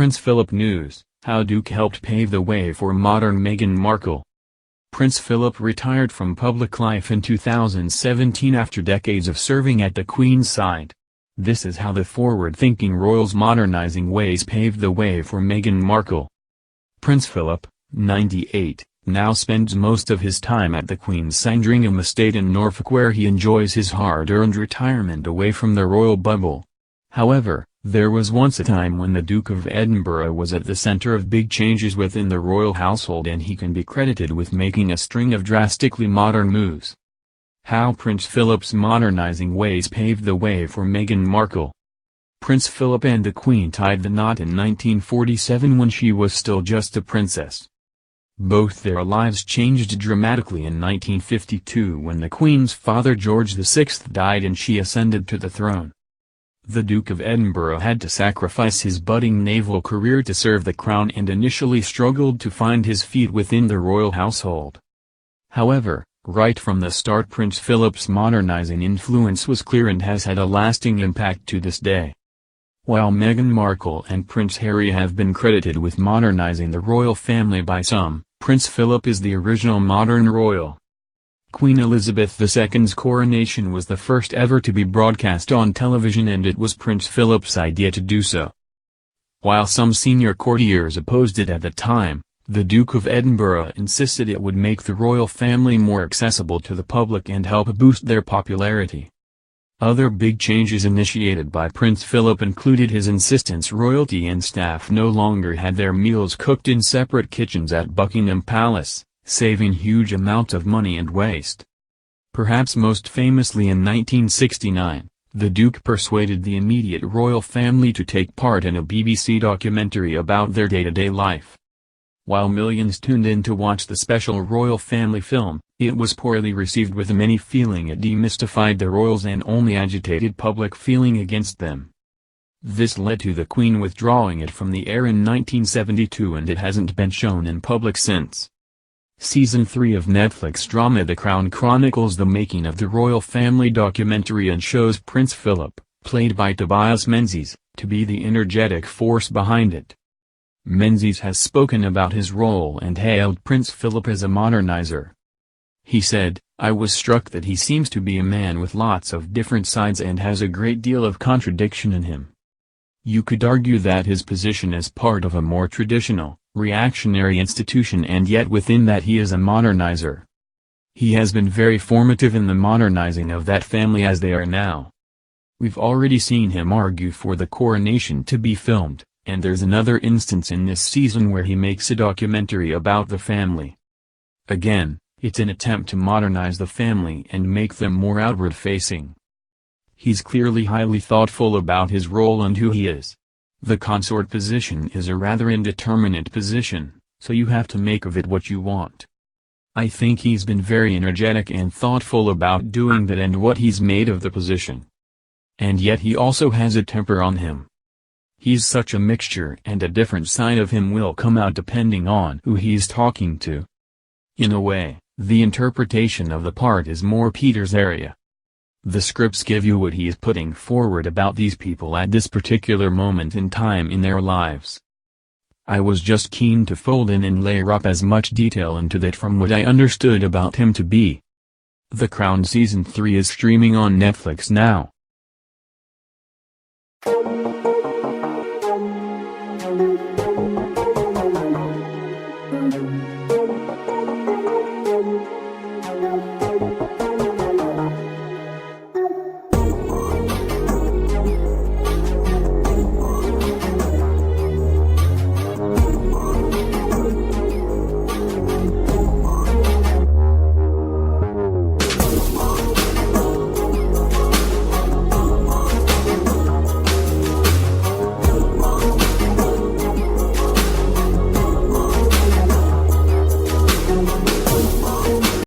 Prince Philip News: How Duke helped pave the way for modern Meghan Markle. Prince Philip retired from public life in 2017 after decades of serving at the Queen's side. This is how the forward-thinking royal's modernizing ways paved the way for Meghan Markle. Prince Philip, 98, now spends most of his time at the Queen's Sandringham estate in Norfolk, where he enjoys his hard-earned retirement away from the royal bubble. However, there was once a time when the Duke of Edinburgh was at the center of big changes within the royal household, and he can be credited with making a string of drastically modern moves. How Prince Philip's modernizing ways paved the way for Meghan Markle. Prince Philip and the Queen tied the knot in 1947 when she was still just a princess. Both their lives changed dramatically in 1952 when the Queen's father George VI died and she ascended to the throne. The Duke of Edinburgh had to sacrifice his budding naval career to serve the crown and initially struggled to find his feet within the royal household. However, right from the start, Prince Philip's modernizing influence was clear and has had a lasting impact to this day. While Meghan Markle and Prince Harry have been credited with modernizing the royal family by some, Prince Philip is the original modern royal. Queen Elizabeth II's coronation was the first ever to be broadcast on television, and it was Prince Philip's idea to do so. While some senior courtiers opposed it at the time, the Duke of Edinburgh insisted it would make the royal family more accessible to the public and help boost their popularity. Other big changes initiated by Prince Philip included his insistence royalty and staff no longer had their meals cooked in separate kitchens at Buckingham Palace, saving huge amounts of money and waste. Perhaps most famously in 1969, the Duke persuaded the immediate royal family to take part in a BBC documentary about their day-to-day life. While millions tuned in to watch the special royal family film, it was poorly received, with many feeling it demystified the royals and only agitated public feeling against them. This led to the Queen withdrawing it from the air in 1972, and it hasn't been shown in public since. Season 3 of Netflix drama The Crown chronicles the making of the royal family documentary and shows Prince Philip, played by Tobias Menzies, to be the energetic force behind it. Menzies has spoken about his role and hailed Prince Philip as a modernizer. He said, "I was struck that he seems to be a man with lots of different sides and has a great deal of contradiction in him. You could argue that his position is part of a more traditional, reactionary institution, and yet within that he is a modernizer. He has been very formative in the modernizing of that family as they are now. We've already seen him argue for the coronation to be filmed, and there's another instance in this season where he makes a documentary about the family. Again, it's an attempt to modernize the family and make them more outward-facing. He's clearly highly thoughtful about his role and who he is. The consort position is a rather indeterminate position, so you have to make of it what you want. I think he's been very energetic and thoughtful about doing that and what he's made of the position. And yet he also has a temper on him. He's such a mixture, and a different side of him will come out depending on who he's talking to. In a way, the interpretation of the part is more Peter's area. The scripts give you what he is putting forward about these people at this particular moment in time in their lives. I was just keen to fold in and layer up as much detail into that from what I understood about him to be. The Crown Season 3 is streaming on Netflix now. Thank you.